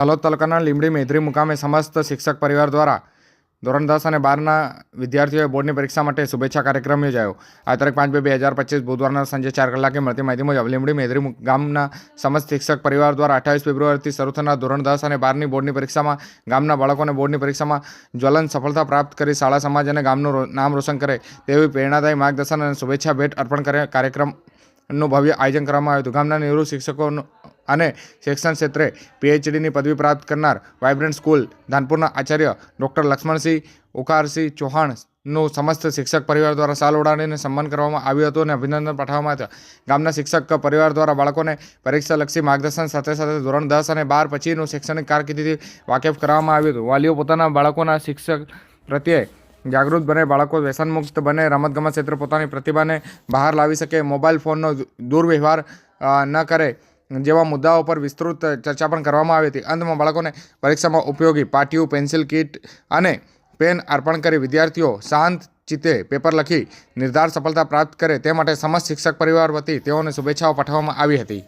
તલોદ તાલુકાના લીંબડી મેધરી મુકામે સમસ્ત શિક્ષક પરિવાર દ્વારા ધોરણ 10 અને 12ના વિદ્યાર્થીઓએ બોર્ડની પરીક્ષા માટે શુભેચ્છા કાર્યક્રમ યોજાયો। આ તારીખ 5/2/2025 બુધવારના સાંજે 4 કલાકે મળતી માહિતી મુજબ લીંબડી મેધરી ગામના સમસ્ત શિક્ષક પરિવાર દ્વારા 28 ફેબ્રુઆરીથી શરૂ થનાર ધોરણ 10 અને 12ની બોર્ડની પરીક્ષામાં ગામના બાળકોને બોર્ડની પરીક્ષામાં જ્વલંત સફળતા પ્રાપ્ત કરી શાળા સમાજ અને ગામનું નામ રોશન કરે તેવી પ્રેરણાદાયી માર્ગદર્શન અને શુભેચ્છા ભેટ અર્પણ કરે કાર્યક્રમનું ભવ્ય આયોજન કરવામાં આવ્યું હતું। ગામના નિવૃત્ત શિક્ષકો અને શિક્ષણ ક્ષેત્રે પીએચડીની પદવી પ્રાપ્ત કરનાર vibrant school ધાનપુરના Acharya doctor Laxmansinh ઉકારસિંહ ચૌહાણનું સમસ્ત શિક્ષક પરિવાર દ્વારા શાલ ઓઢાડીને સન્માન કરવામાં આવ્યું હતું અને અભિનંદન પાઠવવામાં આવ્યા હતા। ગામના શિક્ષક પરિવાર દ્વારા બાળકોને પરીક્ષાલક્ષી માર્ગદર્શન સાથે સાથે ધોરણ 10 અને 12 પછીનું શૈક્ષણિક કારકિર્દીથી વાકેફ કરવામાં આવ્યું હતું। વાલીઓ પોતાના બાળકોના શિક્ષક પ્રત્યે જાગૃત બને, બાળકો વ્યસનમુક્ત બને, રમતગમત ક્ષેત્રે પોતાની પ્રતિભાને બહાર લાવી શકે, મોબાઈલ ફોનનો દુર્વ્યવહાર ન કરે જેવા મુદ્દાઓ પર વિસ્તૃત ચર્ચા પણ કરવામાં આવી હતી। અંતમાં બાળકોને પરીક્ષામાં ઉપયોગી પાટિયું, પેન્સિલ કીટ અને પેન અર્પણ કરી વિદ્યાર્થીઓ શાંત ચિત્તે પેપર લખી નિર્ધાર સફળતા પ્રાપ્ત કરે તે માટે સમસ્ત શિક્ષક પરિવાર વતી તેઓને શુભેચ્છાઓ પાઠવવામાં આવી હતી।